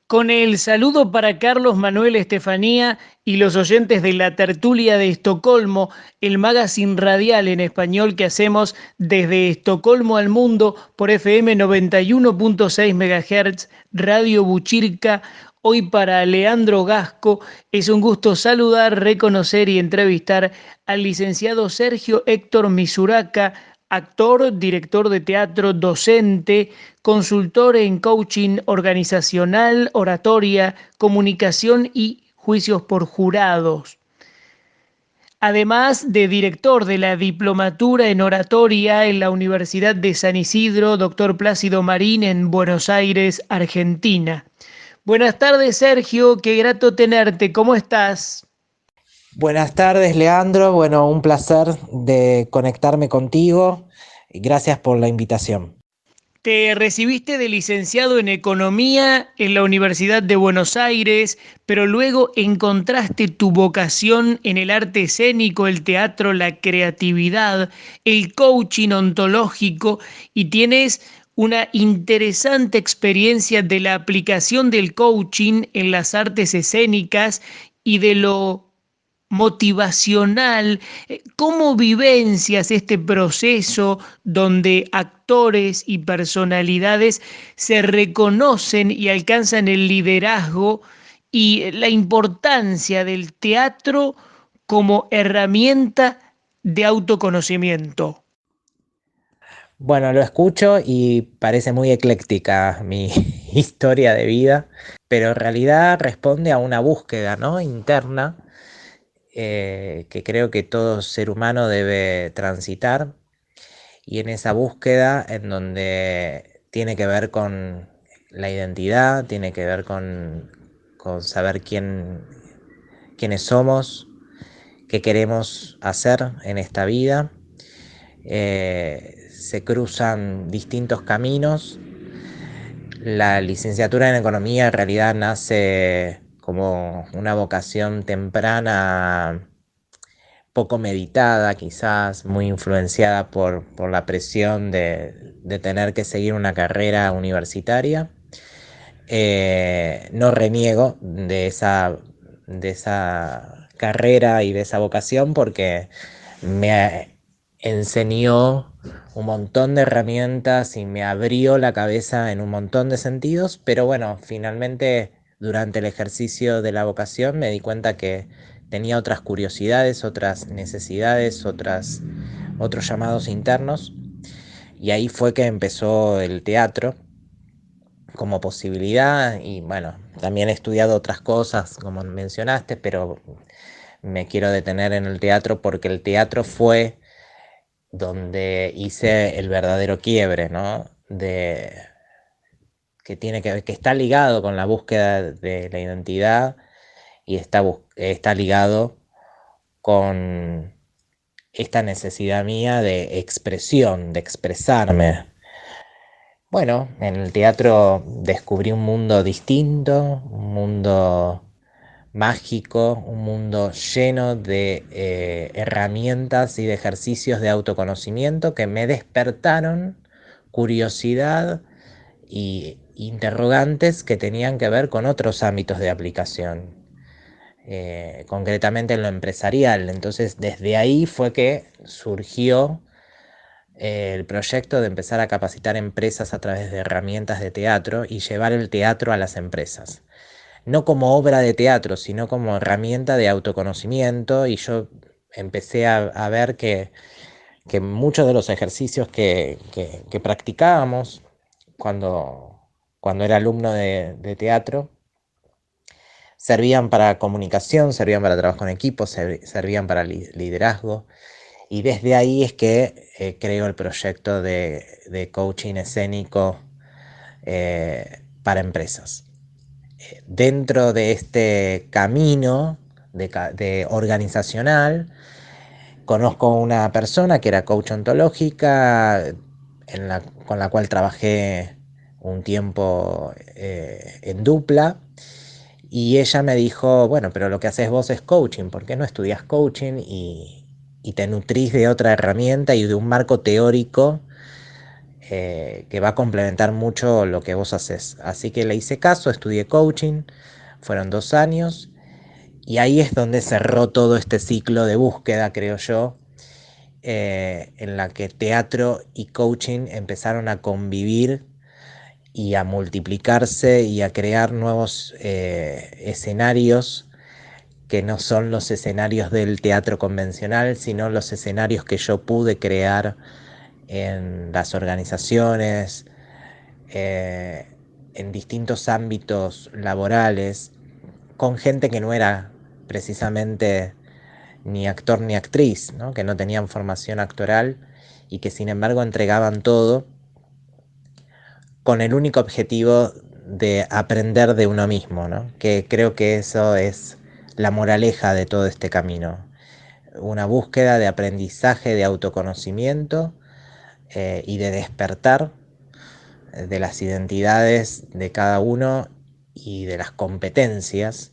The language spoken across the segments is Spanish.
Con el saludo para Carlos Manuel Estefanía y los oyentes de la Tertulia de Estocolmo, el magazine radial en español que hacemos desde Estocolmo al mundo por FM 91.6 MHz, Radio Buchirca. Hoy para Leandro Gasco es un gusto saludar, reconocer y entrevistar al licenciado Sergio Héctor Misuraca, actor, director de teatro, docente, consultor en coaching organizacional, oratoria, comunicación y juicios por jurados. Además de director de la diplomatura en oratoria en la Universidad de San Isidro, doctor Plácido Marín en Buenos Aires, Argentina. Buenas tardes, Sergio, qué grato tenerte, ¿cómo estás? Buenas tardes, Leandro. Bueno, un placer de conectarme contigo. Gracias por la invitación. Te recibiste de licenciado en Economía en la Universidad de Buenos Aires, pero luego encontraste tu vocación en el arte escénico, el teatro, la creatividad, el coaching ontológico y tienes una interesante experiencia de la aplicación del coaching en las artes escénicas y de lo motivacional. ¿Cómo vivencias este proceso donde actores y personalidades se reconocen y alcanzan el liderazgo y la importancia del teatro como herramienta de autoconocimiento? Bueno, lo escucho y parece muy ecléctica mi historia de vida, pero en realidad responde a una búsqueda, ¿no?, interna, que creo que todo ser humano debe transitar, y en esa búsqueda en donde tiene que ver con la identidad, tiene que ver con saber quiénes somos, qué queremos hacer en esta vida. Se cruzan distintos caminos. La licenciatura en economía en realidad nace como una vocación temprana, poco meditada quizás, muy influenciada por la presión de tener que seguir una carrera universitaria. No reniego de esa carrera y de esa vocación porque me enseñó un montón de herramientas y me abrió la cabeza en un montón de sentidos, pero bueno, finalmente durante el ejercicio de la vocación me di cuenta que tenía otras curiosidades, otras necesidades, otros llamados internos, y ahí fue que empezó el teatro como posibilidad. Y bueno, también he estudiado otras cosas como mencionaste, pero me quiero detener en el teatro porque el teatro fue donde hice el verdadero quiebre, ¿no? Que está ligado con la búsqueda de la identidad y está ligado con esta necesidad mía de expresión, de expresarme. Bueno, en el teatro descubrí un mundo distinto, un mundo mágico, un mundo lleno de herramientas y de ejercicios de autoconocimiento que me despertaron curiosidad y interrogantes que tenían que ver con otros ámbitos de aplicación, concretamente en lo empresarial. Entonces, desde ahí fue que surgió el proyecto de empezar a capacitar empresas a través de herramientas de teatro y llevar el teatro a las empresas, no como obra de teatro, sino como herramienta de autoconocimiento. Y yo empecé a ver que muchos de los ejercicios que practicábamos cuando era alumno de teatro servían para comunicación, servían para trabajo en equipo, servían para liderazgo. Y desde ahí es que creo el proyecto de coaching escénico para empresas. Dentro de este camino de organizacional, conozco una persona que era coach ontológica, con la cual trabajé un tiempo en dupla, y ella me dijo, bueno, pero lo que haces vos es coaching, ¿por qué no estudias coaching y te nutrís de otra herramienta y de un marco teórico que va a complementar mucho lo que vos haces. Así que le hice caso, estudié coaching, fueron 2 años, y ahí es donde cerró todo este ciclo de búsqueda, creo yo, en la que teatro y coaching empezaron a convivir y a multiplicarse y a crear nuevos escenarios que no son los escenarios del teatro convencional, sino los escenarios que yo pude crear en las organizaciones, eh, en distintos ámbitos laborales, con gente que no era precisamente ni actor ni actriz, ¿no? Que no tenían formación actoral y que sin embargo entregaban todo con el único objetivo de aprender de uno mismo, ¿no? Que creo que eso es la moraleja de todo este camino. Una búsqueda de aprendizaje, de autoconocimiento y de despertar de las identidades de cada uno y de las competencias,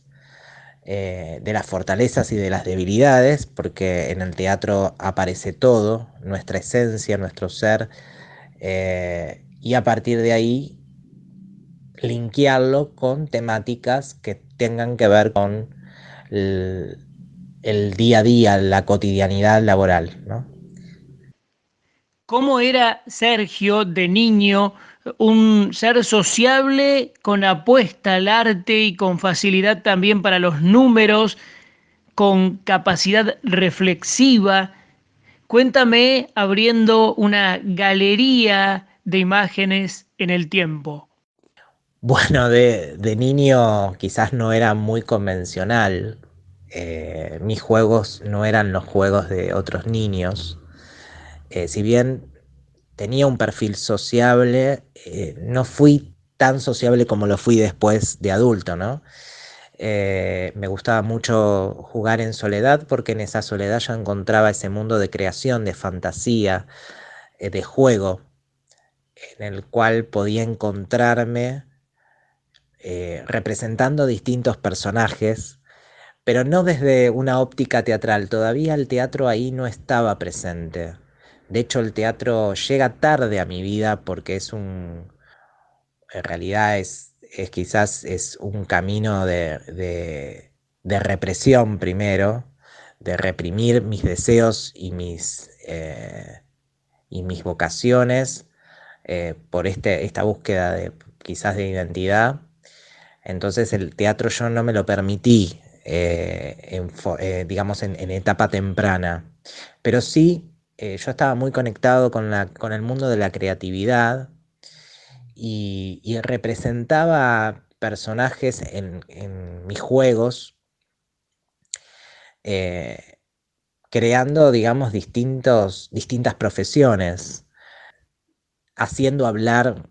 de las fortalezas y de las debilidades, porque en el teatro aparece todo, nuestra esencia, nuestro ser, y a partir de ahí linkearlo con temáticas que tengan que ver con el día a día, la cotidianidad laboral, ¿no? ¿Cómo era Sergio de niño? Un ser sociable con apuesta al arte y con facilidad también para los números, con capacidad reflexiva. Cuéntame abriendo una galería de imágenes en el tiempo. Bueno, de niño quizás no era muy convencional. Mis juegos no eran los juegos de otros niños. Si bien tenía un perfil sociable, no fui tan sociable como lo fui después de adulto, ¿no? Me gustaba mucho jugar en soledad porque en esa soledad yo encontraba ese mundo de creación, de fantasía, de juego, en el cual podía encontrarme representando distintos personajes, pero no desde una óptica teatral. Todavía el teatro ahí no estaba presente. De hecho, el teatro llega tarde a mi vida porque en realidad es quizás es un camino de represión primero, de reprimir mis deseos y mis vocaciones por esta búsqueda de quizás de identidad. Entonces el teatro yo no me lo permití, digamos, en etapa temprana. Pero sí, yo estaba muy conectado con el mundo de la creatividad y representaba personajes en mis juegos, eh, creando, digamos, distintas profesiones, haciendo hablar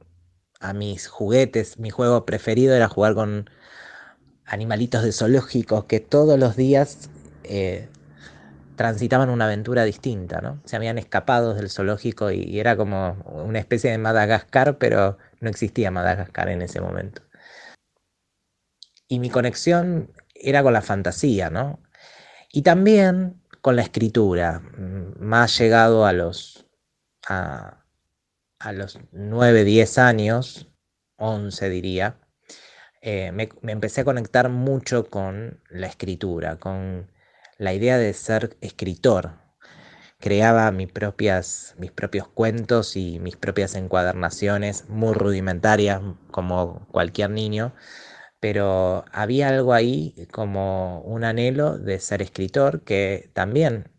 a mis juguetes. Mi juego preferido era jugar con animalitos de zoológicos que todos los días transitaban una aventura distinta, ¿no? Se habían escapado del zoológico y era como una especie de Madagascar, pero no existía Madagascar en ese momento. Y mi conexión era con la fantasía, ¿no? Y también con la escritura, más llegado a, a los 9 10 años, 11 diría, me empecé a conectar mucho con la escritura, con la idea de ser escritor. Creaba mis propios cuentos y mis propias encuadernaciones, muy rudimentarias, como cualquier niño, pero había algo ahí como un anhelo de ser escritor que también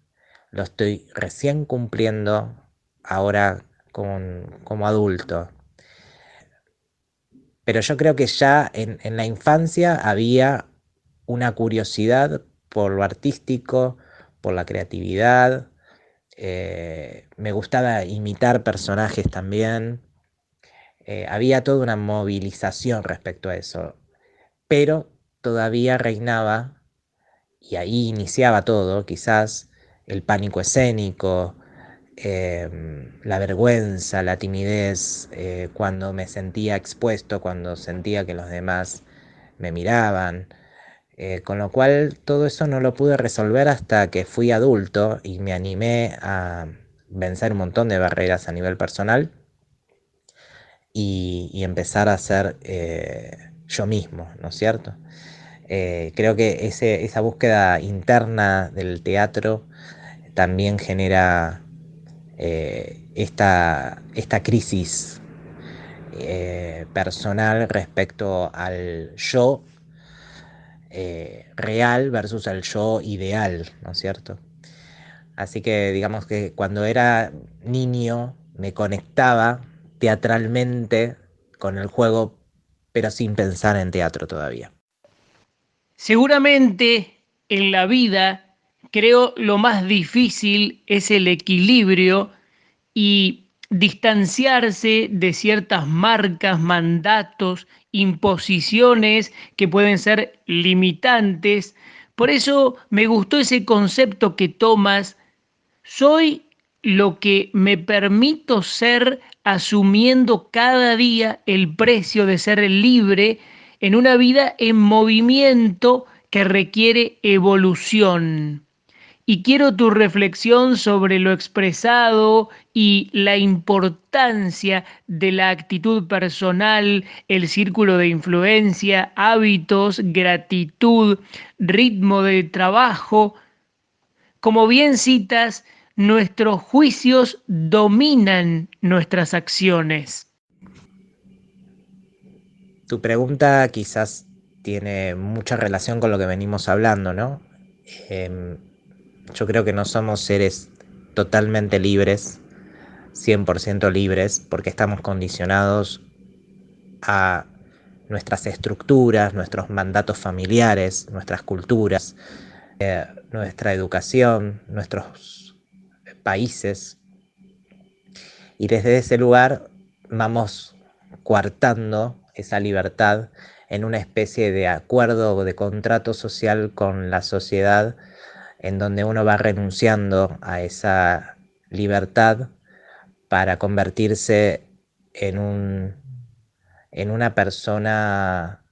lo estoy recién cumpliendo ahora como adulto. Pero yo creo que ya en la infancia había una curiosidad por lo artístico, por la creatividad. Me gustaba imitar personajes también. Había toda una movilización respecto a eso. Pero todavía reinaba, y ahí iniciaba todo, quizás el pánico escénico, la vergüenza, la timidez, cuando me sentía expuesto, cuando sentía que los demás me miraban, con lo cual todo eso no lo pude resolver hasta que fui adulto y me animé a vencer un montón de barreras a nivel personal y empezar a ser yo mismo, ¿no es cierto? Creo que esa búsqueda interna del teatro también genera esta crisis personal respecto al yo real versus el yo ideal, ¿no es cierto? Así que digamos que cuando era niño me conectaba teatralmente con el juego, pero sin pensar en teatro todavía. Seguramente en la vida, creo, lo más difícil es el equilibrio y distanciarse de ciertas marcas, mandatos, imposiciones que pueden ser limitantes. Por eso me gustó ese concepto que tomas: soy lo que me permito ser, asumiendo cada día el precio de ser libre en una vida en movimiento que requiere evolución. Y quiero tu reflexión sobre lo expresado y la importancia de la actitud personal, el círculo de influencia, hábitos, gratitud, ritmo de trabajo. Como bien citas, nuestros juicios dominan nuestras acciones. Tu pregunta quizás tiene mucha relación con lo que venimos hablando, ¿no? Em, yo creo que no somos seres totalmente libres, 100% libres, porque estamos condicionados a nuestras estructuras, nuestros mandatos familiares, nuestras culturas, nuestra educación, nuestros países. Y desde ese lugar vamos coartando esa libertad en una especie de acuerdo o de contrato social con la sociedad, en donde uno va renunciando a esa libertad para convertirse en en una persona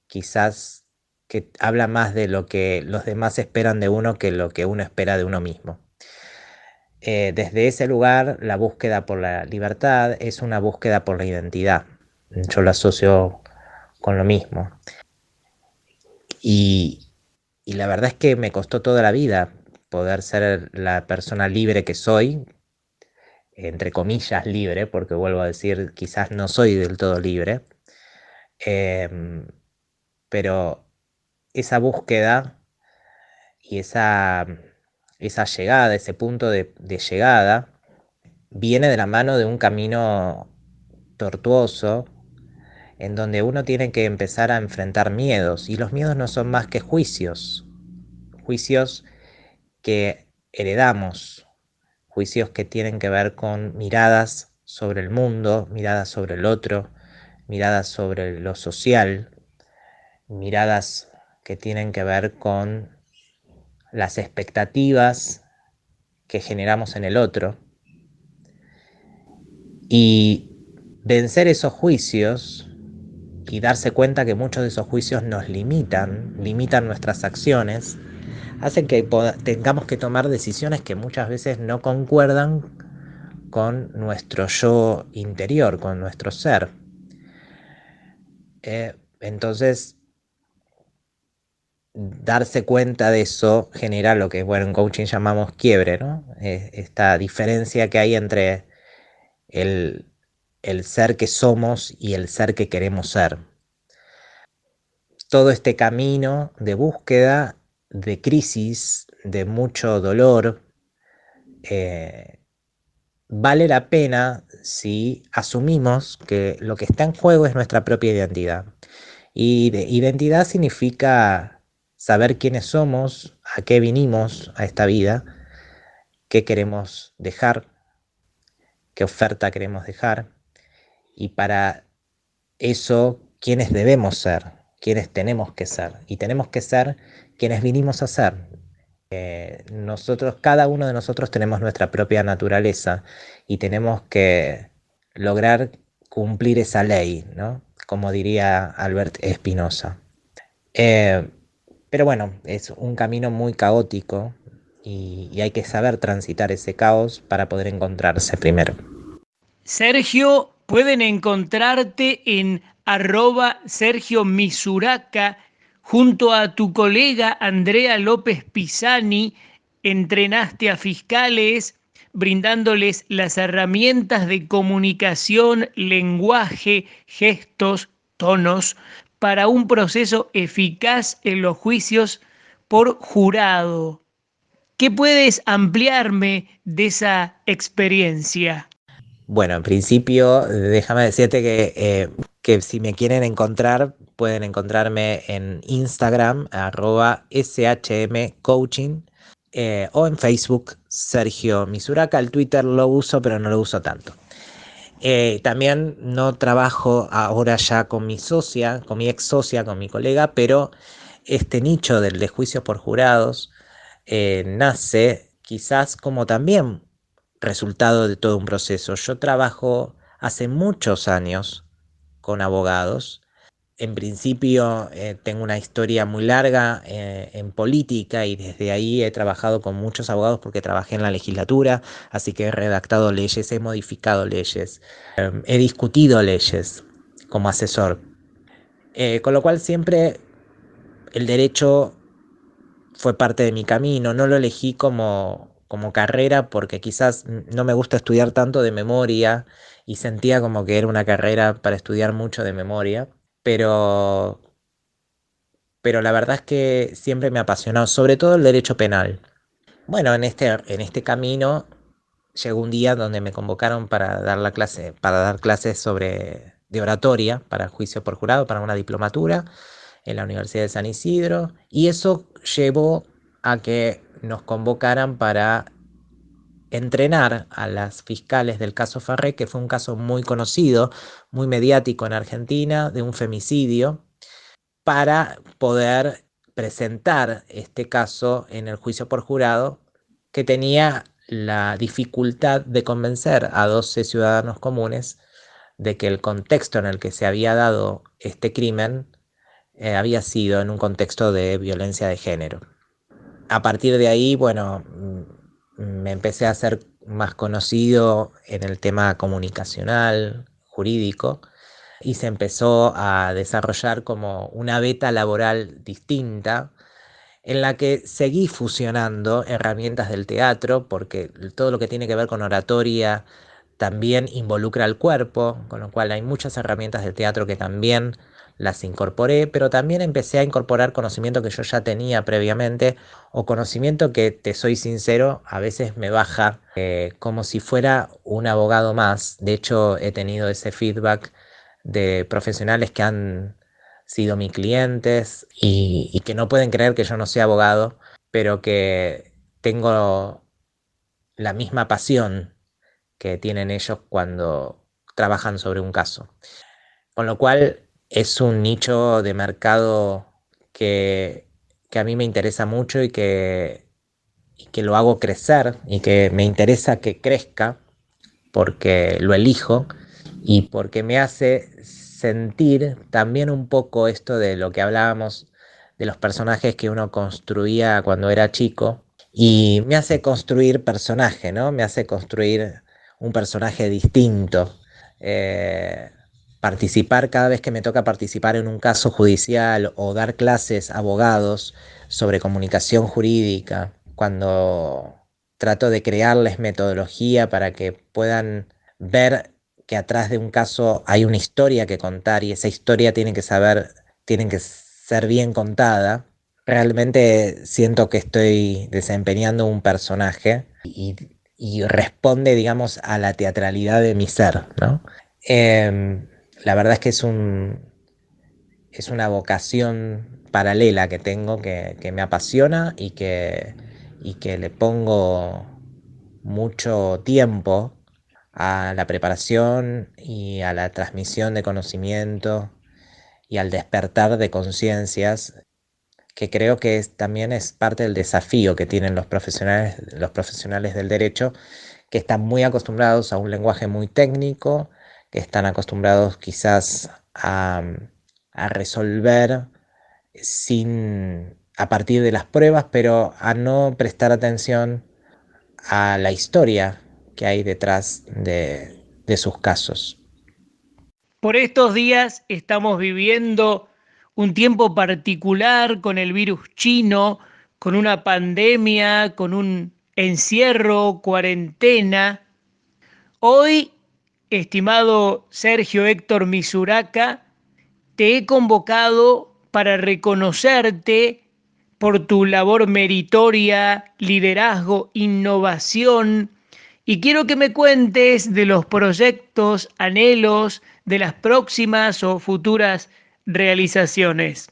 quizás que habla más de lo que los demás esperan de uno que lo que uno espera de uno mismo. Desde ese lugar, la búsqueda por la libertad es una búsqueda por la identidad. Yo lo asocio con lo mismo. Y, y la verdad es que me costó toda la vida poder ser la persona libre que soy, entre comillas libre, porque vuelvo a decir, quizás no soy del todo libre, eh, pero esa búsqueda y esa llegada, ese punto de llegada, viene de la mano de un camino tortuoso en donde uno tiene que empezar a enfrentar miedos, y los miedos no son más que juicios, juicios que heredamos, juicios que tienen que ver con miradas sobre el mundo, miradas sobre el otro, miradas sobre lo social, miradas que tienen que ver con las expectativas que generamos en el otro. Y vencer esos juicios y darse cuenta que muchos de esos juicios nos limitan nuestras acciones, hacen que tengamos que tomar decisiones que muchas veces no concuerdan con nuestro yo interior, con nuestro ser. Entonces, darse cuenta de eso genera lo que, bueno, en coaching llamamos quiebre, ¿no? Esta diferencia que hay entre el, el ser que somos y el ser que queremos ser. Todo este camino de búsqueda, de crisis, de mucho dolor, eh, vale la pena si asumimos que lo que está en juego es nuestra propia identidad. Y identidad significa saber quiénes somos, a qué vinimos a esta vida, qué queremos dejar, qué oferta queremos dejar, y para eso, quiénes debemos ser, quiénes tenemos que ser. Y tenemos que ser quienes vinimos a ser. Nosotros, cada uno de nosotros tenemos nuestra propia naturaleza y tenemos que lograr cumplir esa ley, ¿no? Como diría Albert Espinosa. Pero bueno, es un camino muy caótico y hay que saber transitar ese caos para poder encontrarse primero. Sergio, Pueden encontrarte en @Sergio Misuraca junto a tu colega Andrea López Pisani. Entrenaste a fiscales brindándoles las herramientas de comunicación, lenguaje, gestos, tonos para un proceso eficaz en los juicios por jurado. ¿Qué puedes ampliarme de esa experiencia? Bueno, en principio, déjame decirte que si me quieren encontrar, pueden encontrarme en Instagram, @shmcoaching, o en Facebook, Sergio Misuraca. El Twitter lo uso, pero no lo uso tanto. También no trabajo ahora ya con mi socia, con mi ex socia, con mi colega, pero este nicho del de juicios por jurados nace quizás como también resultado de todo un proceso. Yo trabajo hace muchos años con abogados. En principio tengo una historia muy larga en política y desde ahí he trabajado con muchos abogados porque trabajé en la legislatura, así que he redactado leyes, he modificado leyes, he discutido leyes como asesor. Con lo cual siempre el derecho fue parte de mi camino, no lo elegí como carrera porque quizás no me gusta estudiar tanto de memoria y sentía como que era una carrera para estudiar mucho de memoria, pero, pero la verdad es que siempre me apasionó, sobre todo el derecho penal. Bueno, en este camino llegó un día donde me convocaron para dar la clase, para dar clases de oratoria para juicio por jurado, para una diplomatura en la Universidad de San Isidro, y eso llevó a que nos convocaran para entrenar a las fiscales del caso Farré, que fue un caso muy conocido, muy mediático en Argentina, de un femicidio, para poder presentar este caso en el juicio por jurado, que tenía la dificultad de convencer a 12 ciudadanos comunes de que el contexto en el que se había dado este crimen había sido en un contexto de violencia de género. A partir de ahí, bueno, me empecé a ser más conocido en el tema comunicacional, jurídico, y se empezó a desarrollar como una beta laboral distinta en la que seguí fusionando herramientas del teatro, porque todo lo que tiene que ver con oratoria también involucra al cuerpo, con lo cual hay muchas herramientas del teatro que también las incorporé, pero también empecé a incorporar conocimiento que yo ya tenía previamente, o conocimiento que, te soy sincero, a veces me baja como si fuera un abogado más. De hecho, he tenido ese feedback de profesionales que han sido mis clientes y que no pueden creer que yo no sea abogado, pero que tengo la misma pasión que tienen ellos cuando trabajan sobre un caso. Con lo cual es un nicho de mercado que a mí me interesa mucho y que lo hago crecer y que me interesa que crezca porque lo elijo y porque me hace sentir también un poco esto de lo que hablábamos de los personajes que uno construía cuando era chico, y me hace construir personaje, ¿no? Me hace construir un personaje distinto. Eh, Participar cada vez que me toca participar en un caso judicial o dar clases a abogados sobre comunicación jurídica, cuando trato de crearles metodología para que puedan ver que atrás de un caso hay una historia que contar y esa historia tiene que ser bien contada. Realmente siento que estoy desempeñando un personaje y responde, digamos, a la teatralidad de mi ser, ¿no? La verdad es que es una vocación paralela que tengo que me apasiona y que le pongo mucho tiempo a la preparación y a la transmisión de conocimiento y al despertar de conciencias, que creo que también es parte del desafío que tienen los profesionales del derecho, que están muy acostumbrados a un lenguaje muy técnico, que están acostumbrados quizás a resolver a partir de las pruebas, pero a no prestar atención a la historia que hay detrás de sus casos. Por estos días estamos viviendo un tiempo particular con el virus chino, con una pandemia, con un encierro, cuarentena. Hoy, estimado Sergio Héctor Misuraca, te he convocado para reconocerte por tu labor meritoria, liderazgo, innovación, y quiero que me cuentes de los proyectos, anhelos, de las próximas o futuras realizaciones.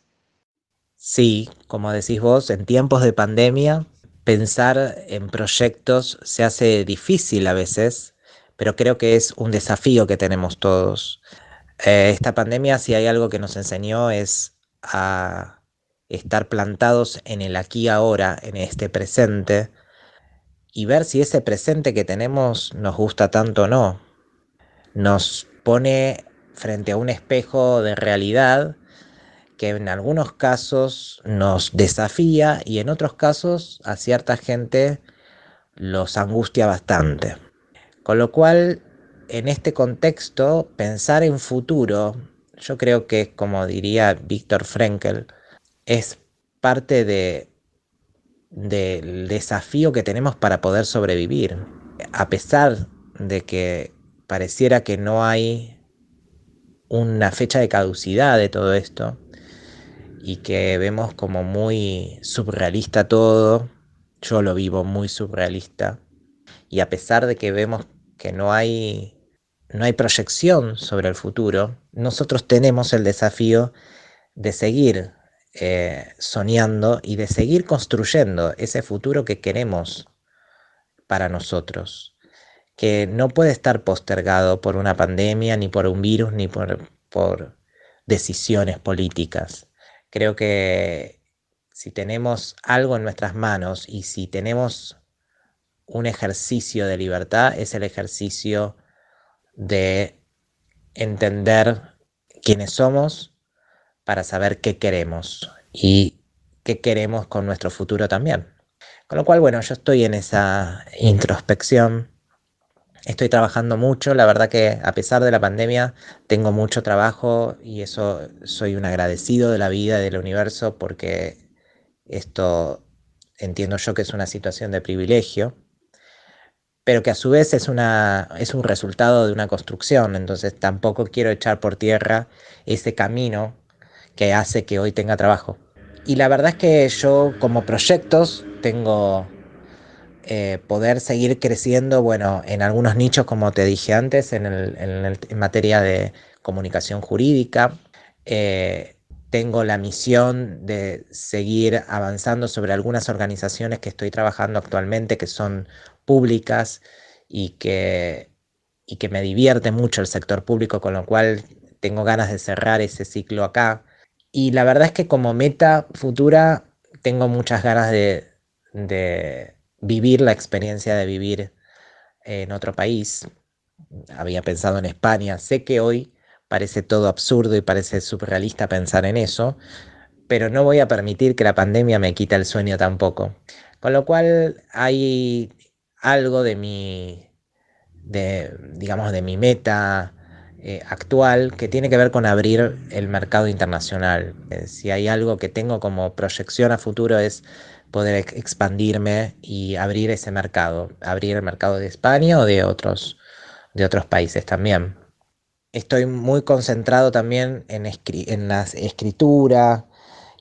Sí, como decís vos, en tiempos de pandemia, pensar en proyectos se hace difícil a veces, pero creo que es un desafío que tenemos todos. Esta pandemia, si hay algo que nos enseñó, es a estar plantados en el aquí y ahora, en este presente, y ver si ese presente que tenemos nos gusta tanto o no. Nos pone frente a un espejo de realidad que en algunos casos nos desafía y en otros casos a cierta gente los angustia bastante. Con lo cual, en este contexto, pensar en futuro, yo creo que, como diría Viktor Frankl, es parte del desafío que tenemos para poder sobrevivir. A pesar de que pareciera que no hay una fecha de caducidad de todo esto y que vemos como muy surrealista todo, yo lo vivo muy surrealista, y a pesar de que vemos que no hay proyección sobre el futuro, nosotros tenemos el desafío de seguir soñando y de seguir construyendo ese futuro que queremos para nosotros, que no puede estar postergado por una pandemia, ni por un virus, ni por decisiones políticas. Creo que si tenemos algo en nuestras manos y si tenemos un ejercicio de libertad, es el ejercicio de entender quiénes somos para saber qué queremos y qué queremos con nuestro futuro también. Con lo cual, bueno, yo estoy en esa introspección, estoy trabajando mucho, la verdad que a pesar de la pandemia tengo mucho trabajo y eso soy un agradecido de la vida y del universo porque esto entiendo yo que es una situación de privilegio, pero que a su vez es un resultado de una construcción, entonces tampoco quiero echar por tierra ese camino que hace que hoy tenga trabajo. Y la verdad es que yo como proyectos tengo poder seguir creciendo, bueno, en algunos nichos, como te dije antes, en materia de comunicación jurídica. Eh, Tengo la misión de seguir avanzando sobre algunas organizaciones que estoy trabajando actualmente, que son públicas y y que me divierte mucho el sector público, con lo cual tengo ganas de cerrar ese ciclo acá. Y la verdad es que como meta futura tengo muchas ganas de vivir la experiencia de vivir en otro país. Había pensado en España. Sé que hoy parece todo absurdo y parece surrealista pensar en eso, pero no voy a permitir que la pandemia me quite el sueño tampoco. Con lo cual hay algo digamos, de mi meta actual que tiene que ver con abrir el mercado internacional. Si hay algo que tengo como proyección a futuro es poder expandirme y abrir ese mercado, abrir el mercado de España o de otros países también. Estoy muy concentrado también en la escritura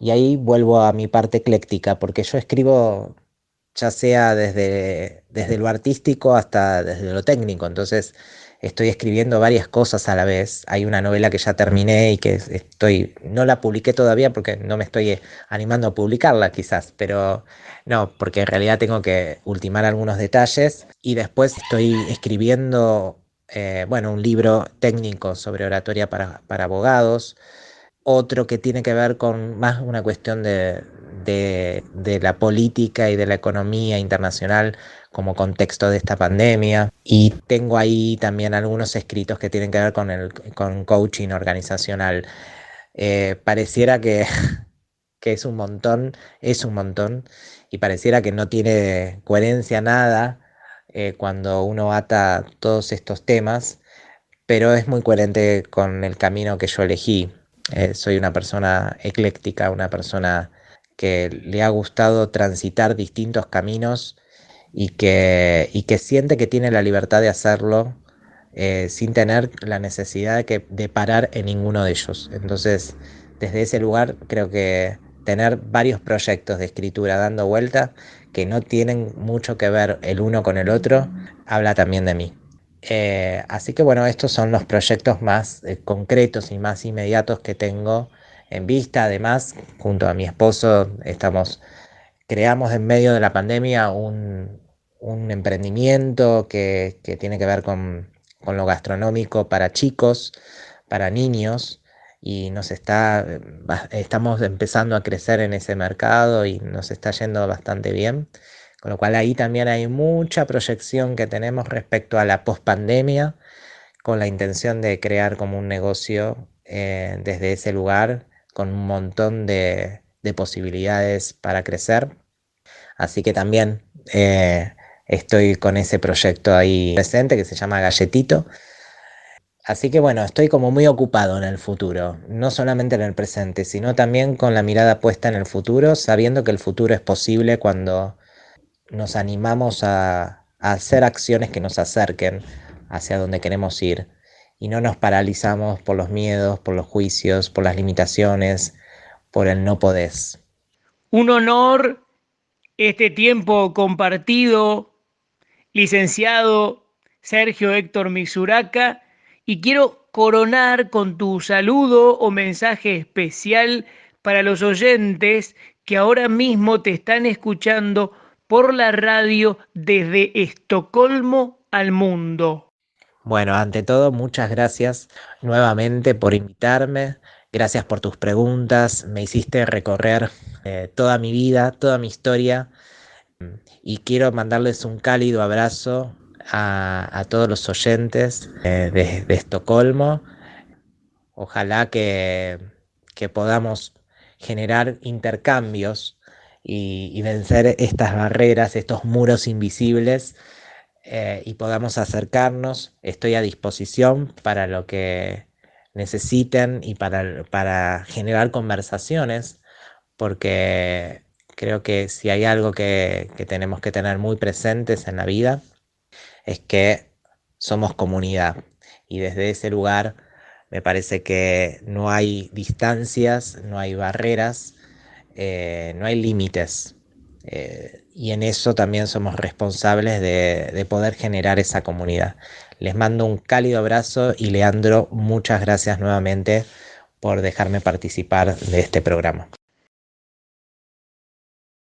y ahí vuelvo a mi parte ecléctica, porque yo escribo ya sea desde lo artístico hasta desde lo técnico, entonces estoy escribiendo varias cosas a la vez. Hay una novela que ya terminé y que no la publiqué todavía porque no me estoy animando a publicarla quizás, pero no, porque en realidad tengo que ultimar algunos detalles y después estoy escribiendo, bueno, un libro técnico sobre oratoria para abogados, otro que tiene que ver con más una cuestión de la política y de la economía internacional como contexto de esta pandemia. Y tengo ahí también algunos escritos que tienen que ver con coaching organizacional. Pareciera que es un montón, y pareciera que no tiene coherencia nada cuando uno ata todos estos temas, pero es muy coherente con el camino que yo elegí. Soy una persona ecléctica, una persona que le ha gustado transitar distintos caminos y que siente que tiene la libertad de hacerlo sin tener la necesidad de parar en ninguno de ellos. Entonces, desde ese lugar creo que tener varios proyectos de escritura dando vuelta que no tienen mucho que ver el uno con el otro, habla también de mí. Así que bueno, estos son los proyectos más concretos y más inmediatos que tengo en vista. Además, junto a mi esposo, creamos en medio de la pandemia un emprendimiento que tiene que ver con lo gastronómico para chicos, para niños, y estamos empezando a crecer en ese mercado y nos está yendo bastante bien. Con lo cual ahí también hay mucha proyección que tenemos respecto a la pospandemia, con la intención de crear como un negocio desde ese lugar, con un montón de posibilidades para crecer. Así que también estoy con ese proyecto ahí presente que se llama Galletito. Así que bueno, estoy como muy ocupado en el futuro, no solamente en el presente, sino también con la mirada puesta en el futuro, sabiendo que el futuro es posible cuando nos animamos a hacer acciones que nos acerquen hacia donde queremos ir y no nos paralizamos por los miedos, por los juicios, por las limitaciones, por el no podés. Un honor este tiempo compartido, licenciado Sergio Héctor Misuraca, y quiero coronar con tu saludo o mensaje especial para los oyentes que ahora mismo te están escuchando por la radio desde Estocolmo al mundo. Bueno, ante todo, muchas gracias nuevamente por invitarme. Gracias por tus preguntas. Me hiciste recorrer toda mi vida, toda mi historia. Y quiero mandarles un cálido abrazo a todos los oyentes de Estocolmo. Ojalá que podamos generar intercambios y vencer estas barreras, estos muros invisibles y podamos acercarnos. Estoy a disposición para lo que necesiten y para generar conversaciones, porque creo que si hay algo que tenemos que tener muy presentes en la vida es que somos comunidad, y desde ese lugar me parece que no hay distancias, no hay barreras, no hay límites. Y en eso también somos responsables de poder generar esa comunidad. Les mando un cálido abrazo y Leandro, muchas gracias nuevamente por dejarme participar de este programa.